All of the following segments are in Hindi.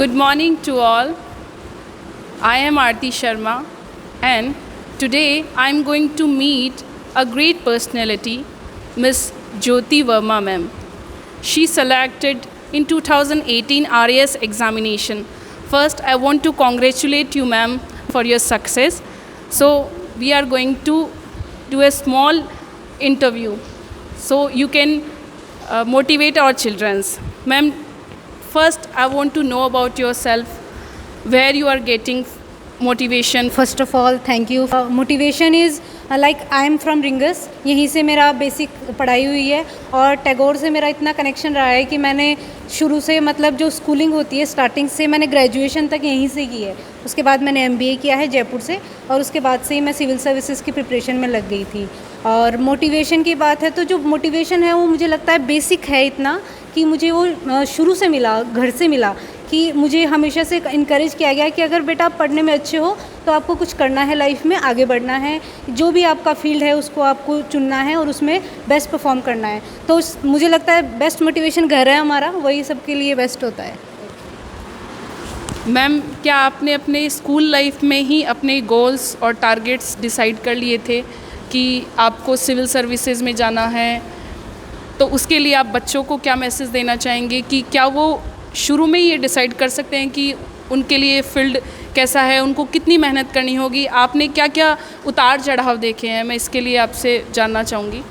Good morning to all. I am Aarti Sharma, and today I am going to meet a great personality, Miss Jyoti Verma ma'am. She selected in 2018 RAS examination. First, I want to congratulate you ma'am for your success. So, we are going to do a small interview so you can motivate our children. Ma'am, first, I want to know about yourself, where you are getting motivation. First of all thank you. Motivation is like I am from rings, यहीं से मेरा बेसिक पढ़ाई हुई है और टैगोर से मेरा इतना कनेक्शन रहा है कि मैंने शुरू से मतलब जो स्कूलिंग होती है स्टार्टिंग से मैंने ग्रेजुएशन तक यहीं से की है। उसके बाद मैंने MBA किया है जयपुर से और उसके बाद से ही मैं सिविल सर्विसेज की प्रिपरेशन में लग गई थी। और मोटिवेशन की बात है तो जो मोटिवेशन है वो मुझे लगता है बेसिक है इतना कि मुझे वो शुरू से मिला, घर से मिला कि मुझे हमेशा से इनकरेज किया गया कि अगर बेटा आप पढ़ने में अच्छे हो तो आपको कुछ करना है, लाइफ में आगे बढ़ना है, जो भी आपका फील्ड है उसको आपको चुनना है और उसमें बेस्ट परफॉर्म करना है। तो मुझे लगता है बेस्ट मोटिवेशन घर है हमारा, वही सबके लिए बेस्ट होता है। मैम, क्या आपने अपने स्कूल लाइफ में ही अपने गोल्स और टारगेट्स डिसाइड कर लिए थे कि आपको सिविल सर्विसेज में जाना है? तो उसके लिए आप बच्चों को क्या मैसेज देना चाहेंगे कि क्या वो शुरू में ही ये डिसाइड कर सकते हैं कि उनके लिए फील्ड कैसा है, उनको कितनी मेहनत करनी होगी? आपने क्या क्या उतार चढ़ाव देखे हैं, मैं इसके लिए आपसे जानना चाहूँगी।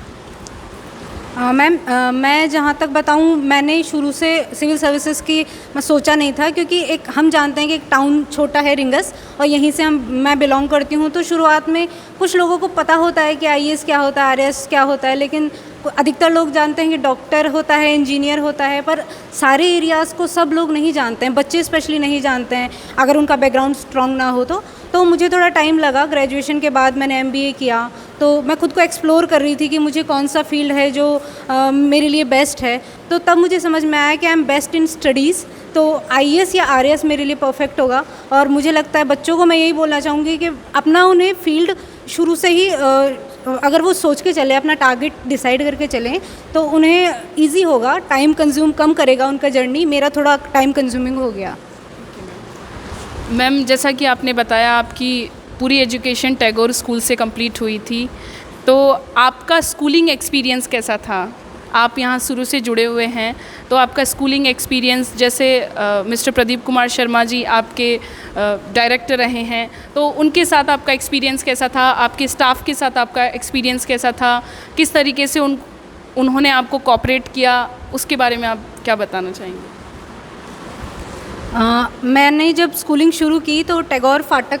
मैम, मैं जहाँ तक बताऊँ मैंने शुरू से सिविल सर्विसेज की मैं सोचा नहीं था क्योंकि एक हम जानते हैं कि एक टाउन छोटा है रिंगस और यहीं से मैं बिलोंग करती हूँ। तो शुरुआत में कुछ लोगों को पता होता है कि IAS क्या होता है, RAS क्या होता है, लेकिन अधिकतर लोग जानते हैं कि डॉक्टर होता है, इंजीनियर होता है, पर सारे एरियाज़ को सब लोग नहीं जानते हैं, बच्चे स्पेशली नहीं जानते हैं अगर उनका बैकग्राउंड स्ट्रॉन्ग ना हो तो मुझे थोड़ा टाइम लगा। ग्रेजुएशन के बाद मैंने MBA किया तो मैं खुद को एक्सप्लोर कर रही थी कि मुझे कौन सा फील्ड है जो मेरे लिए बेस्ट है। तो तब मुझे समझ में आया कि I am best in studies, तो IAS या RAS मेरे लिए परफेक्ट होगा। और मुझे लगता है बच्चों को मैं यही बोलना चाहूँगी कि अपना उन्हें फील्ड शुरू से ही अगर वो सोच के चले, अपना टारगेट डिसाइड करके चलें तो उन्हें इजी होगा, टाइम कंज्यूम कम करेगा उनका जर्नी। मेरा थोड़ा टाइम कंज्यूमिंग हो गया। मैम, जैसा कि आपने बताया आपकी पूरी एजुकेशन टैगोर स्कूल से कंप्लीट हुई थी, तो आपका स्कूलिंग एक्सपीरियंस कैसा था? आप यहाँ शुरू से जुड़े हुए हैं तो आपका स्कूलिंग एक्सपीरियंस, जैसे मिस्टर प्रदीप कुमार शर्मा जी आपके डायरेक्टर रहे हैं, तो उनके साथ आपका एक्सपीरियंस कैसा था? आपके स्टाफ के साथ आपका एक्सपीरियंस कैसा था? किस तरीके से उन्होंने आपको कोऑपरेट किया, उसके बारे में आप क्या बताना चाहेंगे? मैंने जब स्कूलिंग शुरू की तो टैगोर फाटक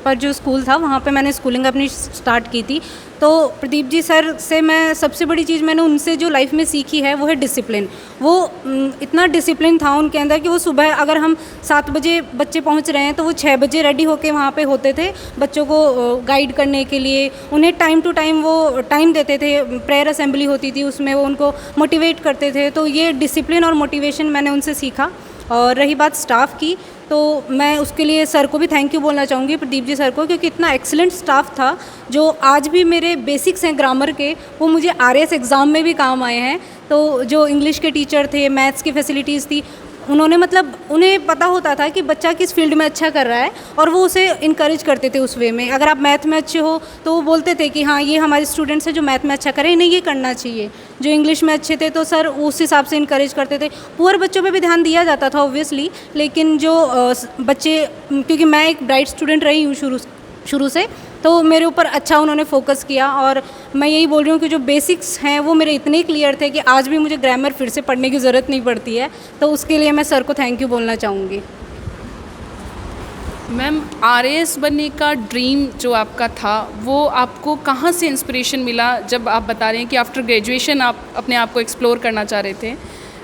पर जो स्कूल था वहाँ पे मैंने स्कूलिंग अपनी स्टार्ट की थी। तो प्रदीप जी सर से मैं सबसे बड़ी चीज़ मैंने उनसे जो लाइफ में सीखी है वो है डिसिप्लिन। वो इतना डिसिप्लिन था उनके अंदर कि वो सुबह अगर हम 7 बजे बच्चे पहुँच रहे हैं तो वो 6 बजे रेडी होके वहाँ पे होते थे बच्चों को गाइड करने के लिए। उन्हें टाइम टू टाइम वो टाइम देते थे, प्रेयर असेंबली होती थी उसमें वो उनको मोटिवेट करते थे। तो ये डिसिप्लिन और मोटिवेशन मैंने उनसे सीखा। और रही बात स्टाफ की, तो मैं उसके लिए सर को भी थैंक यू बोलना चाहूँगी, प्रदीप जी सर को, क्योंकि इतना एक्सीलेंट स्टाफ था जो आज भी मेरे बेसिक्स हैं ग्रामर के वो मुझे RAS एग्ज़ाम में भी काम आए हैं। तो जो इंग्लिश के टीचर थे, मैथ्स की फैसिलिटीज़ थी, उन्होंने मतलब उन्हें पता होता था कि बच्चा किस फील्ड में अच्छा कर रहा है और वो उसे इनकरेज करते थे उस वे में। अगर आप मैथ में अच्छे हो तो वो बोलते थे कि हाँ ये हमारे स्टूडेंट्स हैं जो मैथ में अच्छा करें, इन्हें ये करना चाहिए। जो इंग्लिश में अच्छे थे तो सर उस हिसाब से इनकरेज करते थे। पुअर बच्चों पे भी ध्यान दिया जाता था ऑब्वियसली, लेकिन जो बच्चे, क्योंकि मैं एक ब्राइट स्टूडेंट रही हूँ शुरू से, तो मेरे ऊपर अच्छा उन्होंने फोकस किया। और मैं यही बोल रही हूँ कि जो बेसिक्स हैं वो मेरे इतने क्लियर थे कि आज भी मुझे ग्रामर फिर से पढ़ने की ज़रूरत नहीं पड़ती है। तो उसके लिए मैं सर को थैंक यू बोलना चाहूँगी। मैम, RAS बनने का ड्रीम जो आपका था वो आपको कहाँ से इंस्पिरेशन मिला? जब आप बता रहे हैं कि आफ्टर ग्रेजुएशन आप अपने आप को एक्सप्लोर करना चाह रहे थे,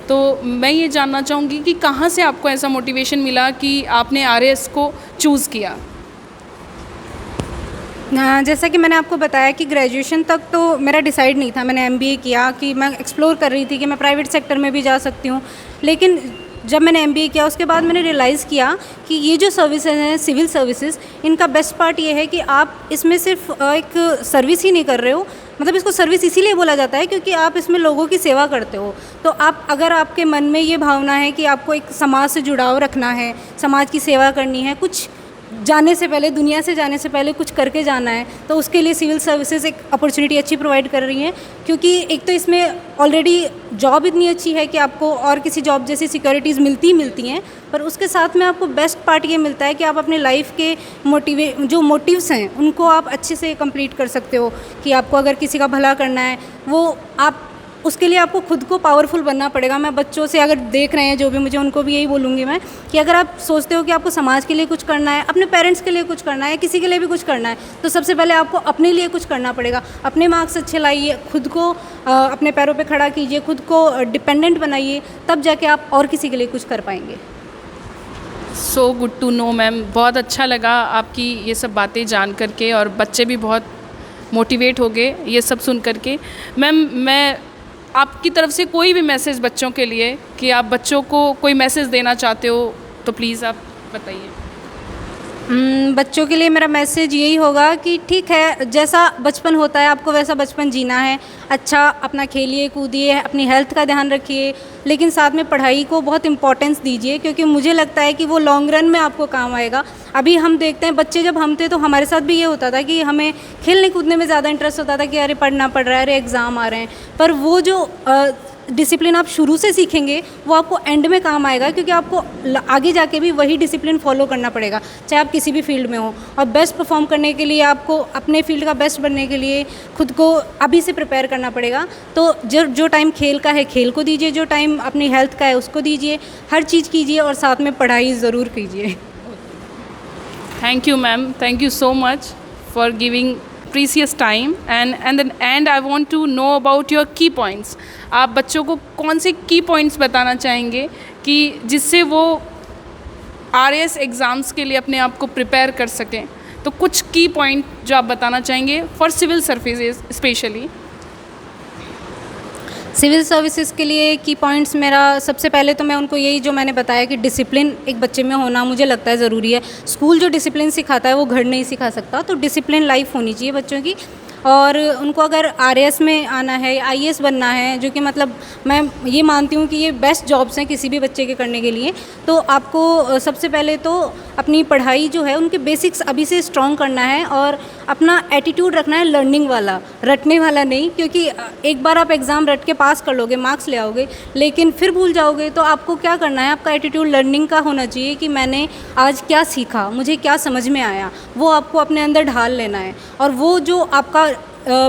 तो मैं ये जानना चाहूँगी कि कहाँ से आपको ऐसा मोटिवेशन मिला कि आपने RAS को चूज़ किया? जैसा कि मैंने आपको बताया कि ग्रेजुएशन तक तो मेरा डिसाइड नहीं था। मैंने MBA किया कि मैं एक्सप्लोर कर रही थी कि मैं प्राइवेट सेक्टर में भी जा सकती हूँ, लेकिन जब मैंने MBA किया उसके बाद मैंने रियलाइज़ किया कि ये जो सर्विसेज हैं सिविल सर्विसेज, इनका बेस्ट पार्ट ये है कि आप इसमें सिर्फ एक सर्विस ही नहीं कर रहे हो, मतलब इसको सर्विस इसीलिए बोला जाता है क्योंकि आप इसमें लोगों की सेवा करते हो। तो आप अगर आपके मन में ये भावना है कि आपको एक समाज से जुड़ाव रखना है, समाज की सेवा करनी है, कुछ जाने से पहले, दुनिया से जाने से पहले कुछ करके जाना है, तो उसके लिए सिविल सर्विसेज एक अपॉर्चुनिटी अच्छी प्रोवाइड कर रही हैं। क्योंकि एक तो इसमें ऑलरेडी जॉब इतनी अच्छी है कि आपको और किसी जॉब जैसी सिक्योरिटीज़ मिलती हैं, पर उसके साथ में आपको बेस्ट पार्ट ये मिलता है कि आप अपने लाइफ के जो मोटिव्स हैं उनको आप अच्छे से कंप्लीट कर सकते हो। कि आपको अगर किसी का भला करना है, वो आप उसके लिए आपको खुद को पावरफुल बनना पड़ेगा। मैं बच्चों से अगर देख रहे हैं जो भी, मुझे उनको भी यही बोलूँगी मैं कि अगर आप सोचते हो कि आपको समाज के लिए कुछ करना है, अपने पेरेंट्स के लिए कुछ करना है, किसी के लिए भी कुछ करना है, तो सबसे पहले आपको अपने लिए कुछ करना पड़ेगा। अपने मार्क्स अच्छे लाइए, खुद को अपने पैरों पे खड़ा कीजिए, खुद को डिपेंडेंट बनाइए, तब जाके आप और किसी के लिए कुछ कर पाएंगे। So good to know ma'am, बहुत अच्छा लगा आपकी ये सब बातें जान करके, और बच्चे भी बहुत मोटिवेट हो गए ये सब सुन करके। मैम, मैं आपकी तरफ से कोई भी मैसेज बच्चों के लिए, कि आप बच्चों को कोई मैसेज देना चाहते हो तो प्लीज़ आप बताइए। बच्चों के लिए मेरा मैसेज यही होगा कि ठीक है, जैसा बचपन होता है आपको वैसा बचपन जीना है। अच्छा अपना खेलिए कूदिए, अपनी हेल्थ का ध्यान रखिए, लेकिन साथ में पढ़ाई को बहुत इंपॉर्टेंस दीजिए, क्योंकि मुझे लगता है कि वो लॉन्ग रन में आपको काम आएगा। अभी हम देखते हैं बच्चे जब हम थे तो हमारे साथ भी ये होता था कि हमें खेलने कूदने में ज़्यादा इंटरेस्ट होता था कि अरे पढ़ना पड़ रहा है, अरे एग्ज़ाम आ रहे हैं। पर वो जो डिसिप्लिन आप शुरू से सीखेंगे वो आपको एंड में काम आएगा, क्योंकि आपको आगे जाके भी वही डिसिप्लिन फॉलो करना पड़ेगा, चाहे आप किसी भी फील्ड में हो। और बेस्ट परफॉर्म करने के लिए आपको अपने फील्ड का बेस्ट बनने के लिए खुद को अभी से प्रिपेयर करना पड़ेगा। तो जो टाइम खेल का है खेल को दीजिए, जो टाइम अपनी हेल्थ का है उसको दीजिए, हर चीज़ कीजिए और साथ में पढ़ाई ज़रूर कीजिए। Thank you ma'am, thank you so much for giving precious time, and I want to know about your key points. आप बच्चों को कौन से की पॉइंट्स बताना चाहेंगे कि जिससे वो RAS एग्ज़ाम्स के लिए अपने आप को प्रिपेयर कर सकें? तो कुछ की पॉइंट जो आप बताना चाहेंगे for civil services specially. Civil services के लिए की पॉइंट्स, मेरा सबसे पहले तो मैं उनको यही जो मैंने बताया कि डिसिप्लिन एक बच्चे में होना मुझे लगता है ज़रूरी है। स्कूल जो डिसिप्लिन सिखाता है वो घर नहीं सिखा सकता, तो डिसिप्लिन लाइफ होनी चाहिए बच्चों की। और उनको अगर RAS में आना है, IAS बनना है, जो कि मतलब मैं ये मानती हूँ कि ये बेस्ट जॉब्स हैं किसी भी बच्चे के करने के लिए, तो आपको सबसे पहले तो अपनी पढ़ाई जो है उनके बेसिक्स अभी से स्ट्रॉन्ग करना है और अपना एटीट्यूड रखना है लर्निंग वाला, रटने वाला नहीं। क्योंकि एक बार आप एग्ज़ाम रट के पास कर लोगे, मार्क्स ले आओगे, लेकिन फिर भूल जाओगे। तो आपको क्या करना है, आपका एटीट्यूड लर्निंग का होना चाहिए कि मैंने आज क्या सीखा, मुझे क्या समझ में आया, वो आपको अपने अंदर ढाल लेना है। और वो जो आपका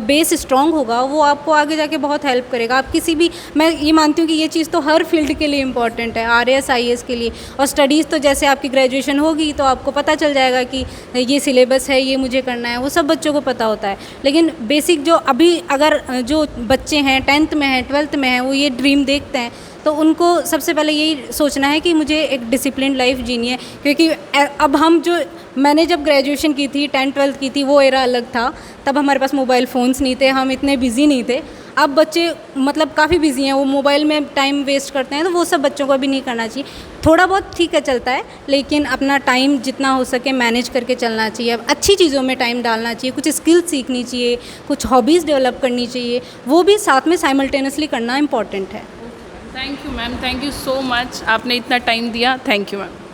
बेस स्ट्रॉन्ग होगा वो आपको आगे जाके बहुत हेल्प करेगा। आप किसी भी, मैं ये मानती हूँ कि ये चीज़ तो हर फील्ड के लिए इम्पॉर्टेंट है, RAS IAS के लिए। और स्टडीज़ तो जैसे आपकी ग्रेजुएशन होगी तो आपको पता चल जाएगा कि ये सिलेबस है, ये मुझे करना है, वो सब बच्चों को पता होता है। लेकिन बेसिक जो अभी अगर जो बच्चे हैं 10th में हैं, 12th में हैं, वो ये ड्रीम देखते हैं, तो उनको सबसे पहले यही सोचना है कि मुझे एक डिसिप्लिन लाइफ जीनी है। क्योंकि अब मैंने जब ग्रेजुएशन की थी, 10th 12th की थी, वो एरा अलग था। तब हमारे पास मोबाइल फ़ोन्स नहीं थे, हम इतने बिज़ी नहीं थे। अब बच्चे मतलब काफ़ी बिज़ी हैं, वो मोबाइल में टाइम वेस्ट करते हैं, तो वो सब बच्चों को अभी नहीं करना चाहिए। थोड़ा बहुत ठीक है चलता है, लेकिन अपना टाइम जितना हो सके मैनेज करके चलना चाहिए। अब अच्छी चीज़ों में टाइम डालना चाहिए, कुछ स्किल सीखनी चाहिए, कुछ हॉबीज़ डेवलप करनी चाहिए, वो भी साथ में साइमल्टेनियसली करना इम्पॉर्टेंट है। Thank you ma'am, thank you so much, आपने इतना टाइम दिया, थैंक यू मैम।